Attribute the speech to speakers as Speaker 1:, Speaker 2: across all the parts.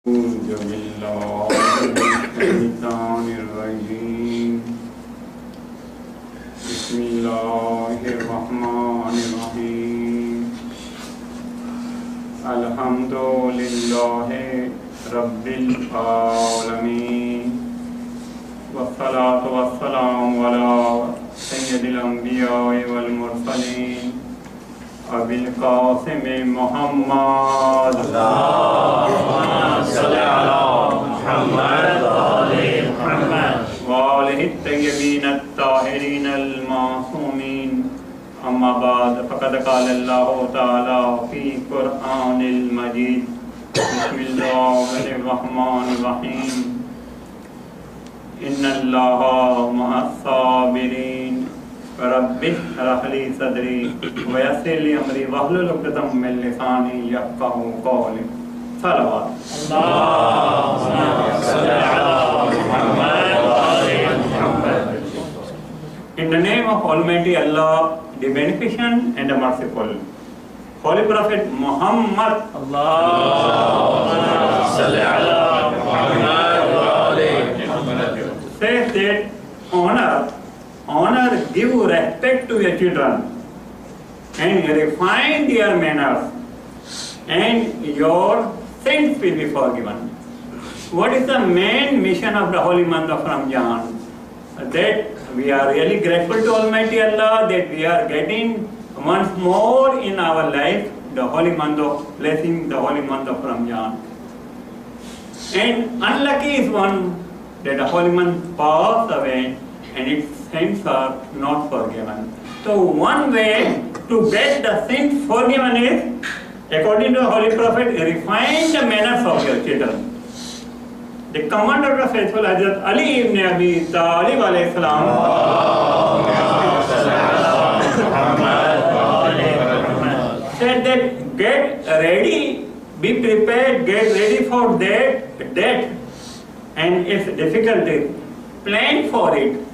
Speaker 1: أعوذ بالله من الشيطان الرجيم بسم الله الرحمن الرحيم الحمد لله رب العالمين والصلاة والسلام على سيد الأنبياء والمرسلين أبي القاسم محمد اللهم صل على محمد وآل محمد وآله الطيبين الطاهرين المعصومين أما بعد فقد قال الله تعالى في القرآن المجيد بسم الله الرحمن الرحيم إن الله مع الصابرين رب اشرح لي صدري ويسر لي امري واحلل عقدة من لساني يفقهوا قولي صلوات اللهم صل على محمد وآل محمد. In the name of Almighty Allah, the beneficent and the merciful, Holy Prophet Muhammad Allahumma salli ala Muhammad wa ali Muhammad says that honor, give respect to your children and refine their manners and your sins will be forgiven. What is the main mission of the holy month of Ramzan? That we are really grateful to Almighty Allah that we are getting once more in our life the holy month of blessing, the holy month of Ramzan. And unlucky is one that the holy month passed away and its sins are not forgiven. So one way to get the sins forgiven is, according to the Holy Prophet, refine the manners of your children. The commander of the faithful, Hazrat Ali ibn Abi Talib alayhi salam, said that get ready, be prepared, get ready for that death and its difficulties. Plan for it.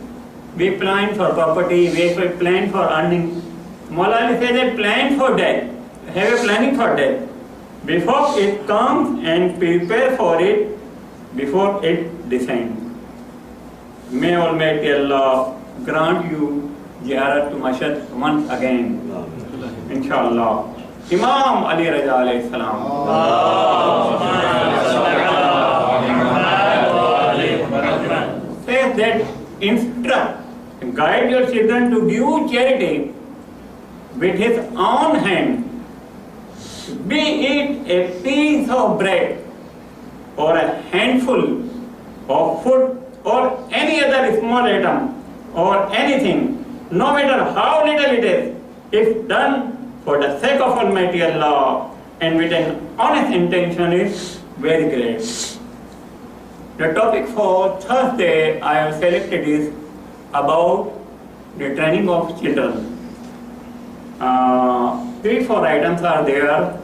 Speaker 1: We plan for property, we plan for earning. Mawla Ali says that plan for death. Have a planning for death. Before it comes and prepare for it before it descends. May Almighty Allah grant you ziyarat to Mashhad once again. Inshallah. Imam Ali Raja alayhi salam says that instruct, guide your children to give charity with his own hand, be it a piece of bread or a handful of food or any other small item or anything, no matter how little it is, if done for the sake of Almighty Allah and with an honest intention, is very great. The topic for Thursday I have selected is about the training of children. 3-4 items are there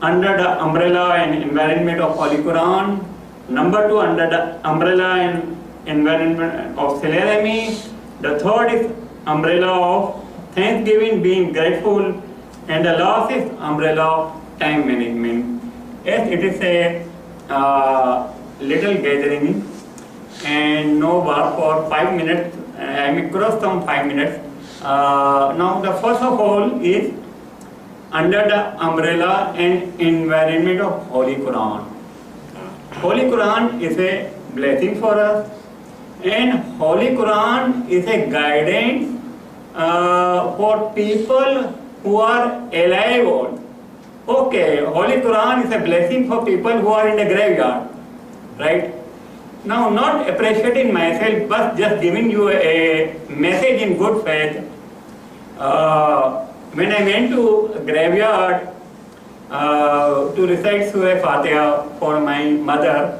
Speaker 1: under the umbrella and environment of Holy Quran. Number 2 under the umbrella and environment of Salerami. The third is umbrella of Thanksgiving, being grateful, and the last is umbrella of time management. Yes, it is a little gathering and no work for 5 minutes. I may cross some 5 minutes. Now the first of all is under the umbrella and environment of Holy Quran. Holy Quran is a blessing for us, and Holy Quran is a guidance for people who are alive. Okay, Holy Quran is a blessing for people who are in the graveyard, right? Now, not appreciating myself, but just giving you a message in good faith. When I went to graveyard to recite Surah Fatiha for my mother,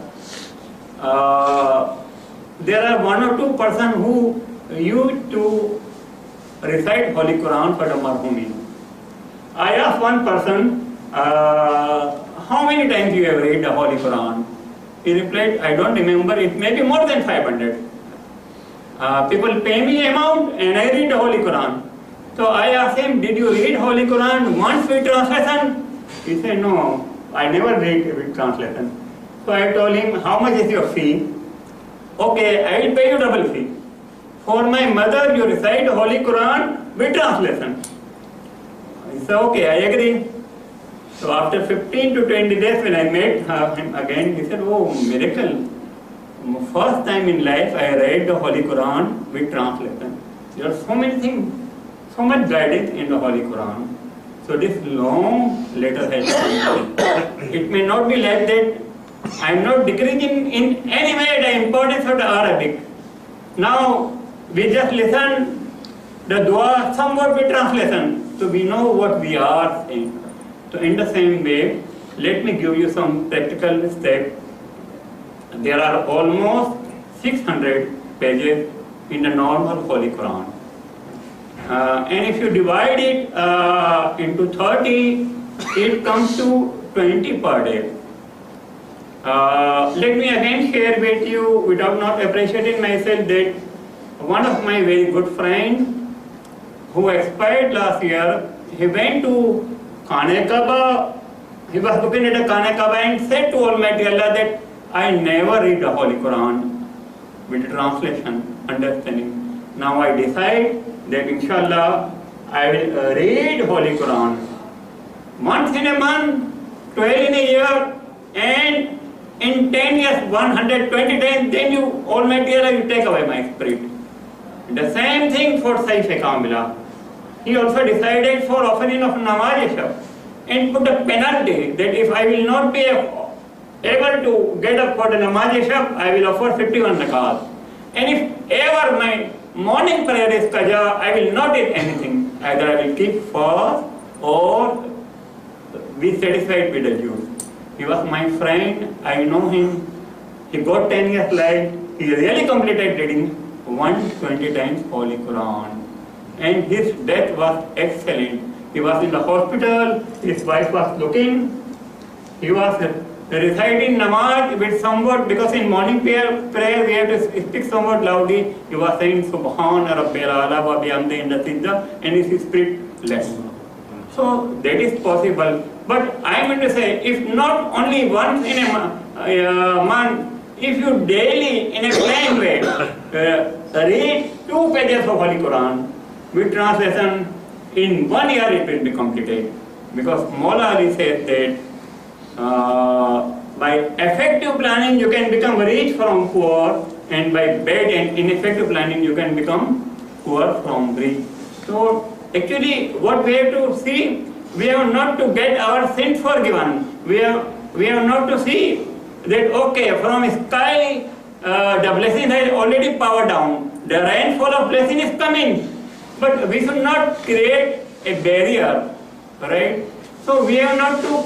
Speaker 1: there are 1 or 2 persons who used to recite Holy Quran for the marhumi. I asked one person, how many times you have read the Holy Quran? He replied, I don't remember, it may be more than 500. People pay me amount and I read the Holy Quran. So I asked him, did you read Holy Quran once with translation? He said, no, I never read with translation. So I told him, how much is your fee? Okay, I will pay you double fee. For my mother, you recite Holy Quran with translation. He said, okay, I agree. So after 15 to 20 days when I met him again, he said, oh, miracle. First time in life I read the Holy Quran with translation. There are so many things, so much guidance in the Holy Quran. So this long letter has come. It may not be like that. I am not decreasing in any way the importance of the Arabic. Now we just listen the dua somewhat with translation, so we know what we are saying. So in the same way, let me give you some practical steps. There are almost 600 pages in the normal Holy Quran. And if you divide it into 30, it comes to 20 per day. Let me again share with you, without not appreciating myself, that one of my very good friends who expired last year, he went to Khane Kaaba. He was looking at the Khane Kaaba and said to Almighty Allah that I never read the Holy Quran with translation, understanding. Now I decide that inshallah I will read Holy Quran once in a month, 12 in a year, and in 10 years, 120 times, then you, Almighty Allah, you take away my spirit. The same thing for Saif Kamila. He also decided for offering of namaz and put a penalty that if I will not be able to get up for the namaz, I will offer 51 rakat. And if ever my morning prayer is qaja, I will not eat anything. Either I will keep fast or be satisfied with the juice. He was my friend, I know him. He got 10 years life. He really completed reading 120 times Holy Quran. And his death was excellent. He was in the hospital, his wife was looking. He was reciting namaz with somewhat, because in morning prayer we have to speak somewhat loudly. He was saying Subhana Rabbil Ala wa bihamdi in the Sidda, and his spirit left. So that is possible. But I am going to say, if not only once in a month, if you daily in a plain way read 2 pages of Holy Quran with translation, in 1 year it will be completed. Because Maula Ali says that by effective planning you can become rich from poor, and by bad and ineffective planning you can become poor from rich. So actually what we have to see, we have not to get our sins forgiven. We have not to see that okay, from sky the blessing has already powered down. The rainfall of blessing is coming. But we should not create a barrier, right? So we have not to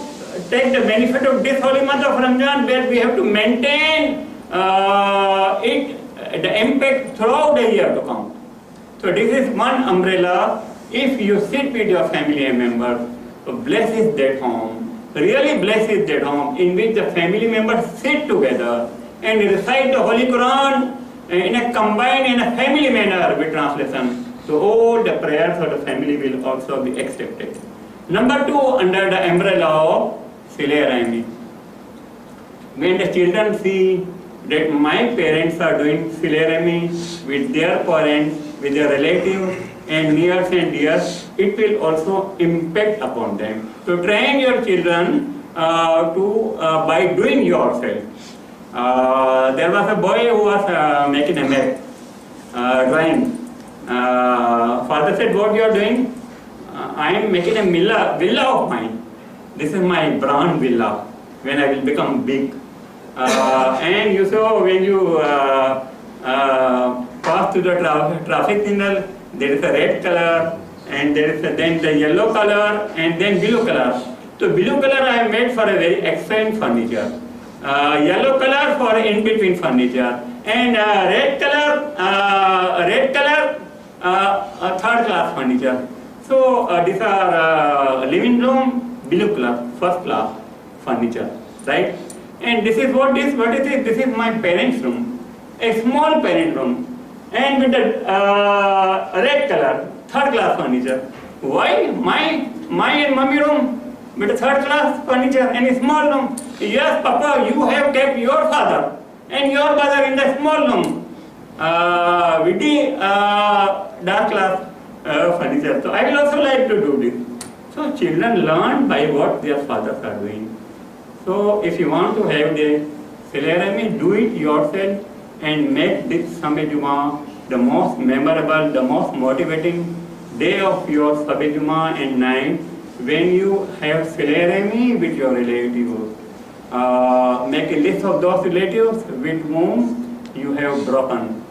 Speaker 1: take the benefit of this holy month of Ramzan, where we have to maintain the impact throughout the year to come. So this is one umbrella. If you sit with your family member, bless is that home, really bless is that home, in which the family members sit together and recite the Holy Quran in a combined, in a family manner with translation. So all the prayers of the family will also be accepted. Number 2, under the umbrella of Silai Rahmi. When the children see that my parents are doing Silai Rahmi with their parents, with their relatives and nears and dears, it will also impact upon them. So train your children by doing yourself. There was a boy who was making a map, drawing. Father said, what you are doing? I am making a villa of mine. This is my brand villa when I will become big. And you saw when you pass through the traffic signal, there is a red color, and there is then the yellow color, and then blue color. So blue color I have made for a very excellent furniture. Yellow color for in-between furniture, and red color third class furniture. So these are living room, blue color, first class furniture, right? And this is what is it? This is my parents' room, a small parent room, and with the red color, third class furniture. Why? My and mummy room But a third class furniture and a small room. Yes, Papa, you have kept your father and your mother in the small room with the dark class furniture. So I will also like to do this. So children learn by what their fathers are doing. So if you want to have the Salarami, do it yourself and make this Sabha Juma the most memorable, the most motivating day of your Sabha Juma and night when you have Salarami with your relatives. Make a list of those relatives with whom you have broken.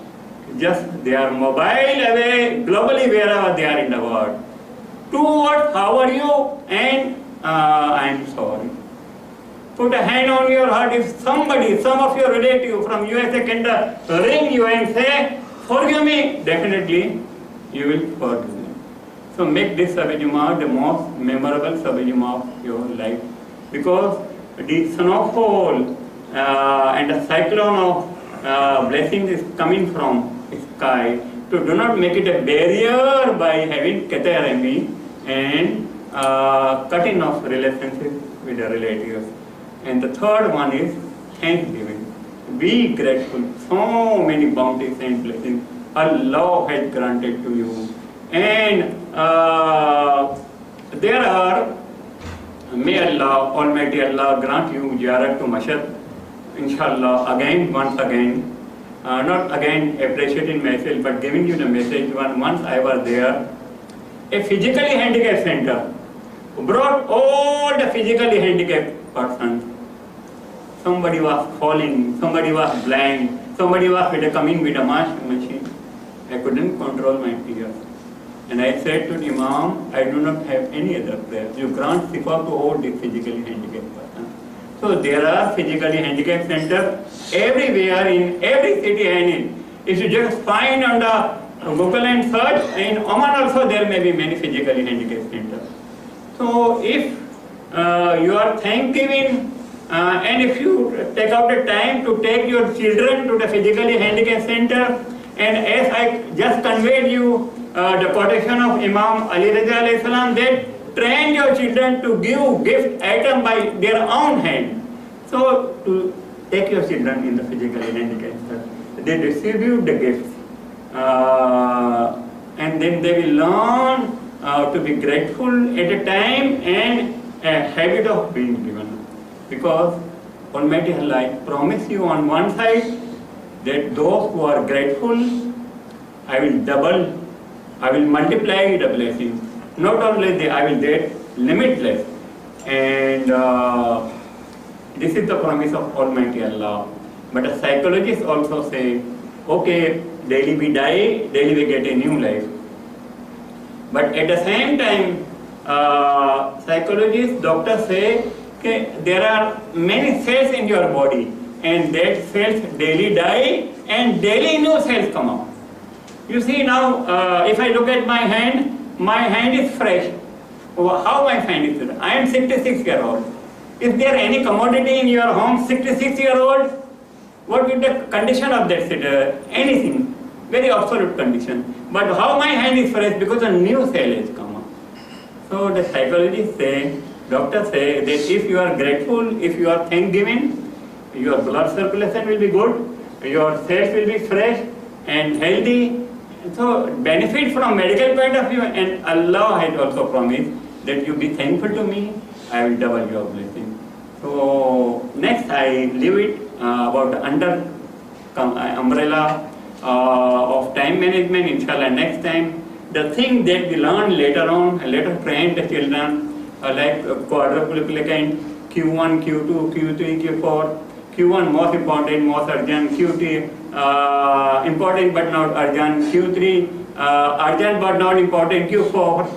Speaker 1: Just they are mobile away, globally wherever they are in the world. Two words, how are you? And I am sorry. Put a hand on your heart if somebody, some of your relative from USA can ring you and say, forgive me, definitely you will forgive them. So make this Sabha Juma the most memorable Sabha Juma of your life. Because the snowfall and the cyclone of blessings is coming from sky. So do not make it a barrier by having Katarami and cutting off relationships with the relatives. And the third one is thanksgiving. Be grateful. So many bounties and blessings Allah has granted to you. And there are, may Allah, Almighty Allah grant you ziyarat to Mashhad, inshallah, again, once again. Not again appreciating myself, but giving you the message. Once I was there, a physically handicapped center brought all the physically handicapped persons. Somebody was falling, somebody was blind, somebody was coming with a machine. I couldn't control my tears. And I said to the Imam, I do not have any other prayer. You grant shifa to all the physically handicapped persons. So there are physically handicapped centers everywhere in every city and in. If you just find on the Google and search, in Oman also there may be many physically handicapped centers. So if you are thanksgiving and if you take out the time to take your children to the physically handicapped center, and as I just conveyed you the quotation of Imam Ali Raja alayhi salam, that train your children to give gift item by their own hand. So to take your children in the physically handicapped center, they distribute the gifts and then they will learn to be grateful at a time and a habit of being given. Because Almighty Allah promise you on one side that those who are grateful, I will double, I will multiply the blessings. Not only that, I will get limitless. And this is the promise of Almighty Allah. But the psychologists also say, okay, daily we die, daily we get a new life. But at the same time, psychologists, doctors say, okay, there are many cells in your body and that cells daily die and daily new cells come out. You see now, if I look at my hand is fresh. How my hand is fresh? I am 66-year-old. Is there any commodity in your home, 66-year-old? What is the condition of that? Anything. Very absolute condition. But how my hand is fresh? Because a new cell has come up. So the psychologists say, doctors say that if you are grateful, if you are thanksgiving, your blood circulation will be good, your cells will be fresh and healthy. So benefit from medical point of view, and Allah has also promised that you be thankful to me, I will double your blessing. So next I leave it about the under umbrella of time management, inshallah next time. The thing that we learn later on, later train the children like quadruplicant, Q1, Q2, Q3, Q4. Q1 most important, most urgent, Q2 important but not urgent, Q3 urgent but not important, Q4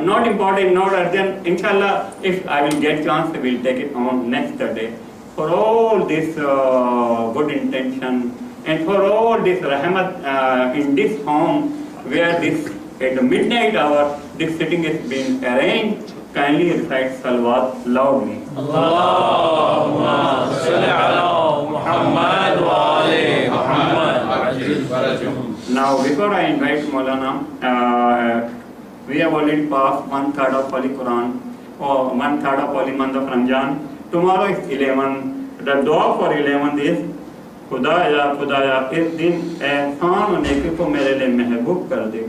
Speaker 1: not important, not urgent. Inshallah, if I will get chance, I will take it on next day. For all this good intention and for all this rahmat in this home where this at the midnight hour this sitting is being arranged, kindly recite salawat loudly.
Speaker 2: Allahumma salli ala Muhammad wa ali Muhammad.
Speaker 1: Now, before I invite Maulana, we have already passed 1/3 of Holy Quran, one third of holy month of Ramzan. Tomorrow is 11. The dua for 11 is खुदाया इस दिन एहसान और नेकी को मेरे लिए महबूब कर दे।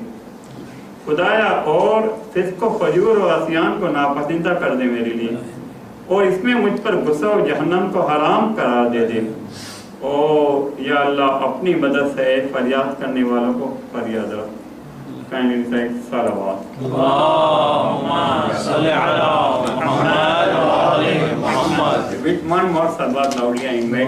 Speaker 1: खुदाया और फिस्क व फजूर और आसियान को नापसंदा कर दे मेरे लिए, और इसमें मुझ पर गुस्सा और जहन्नम को हराम करार दे दे। ओ या अल्लाह अपनी मदद से फरियाद करने वालों को फरियाद रख। Kindly recite salawat.
Speaker 2: Allahumma salli ala Muhammad wa ali Muhammad.
Speaker 1: With one more salawat loudly I invite.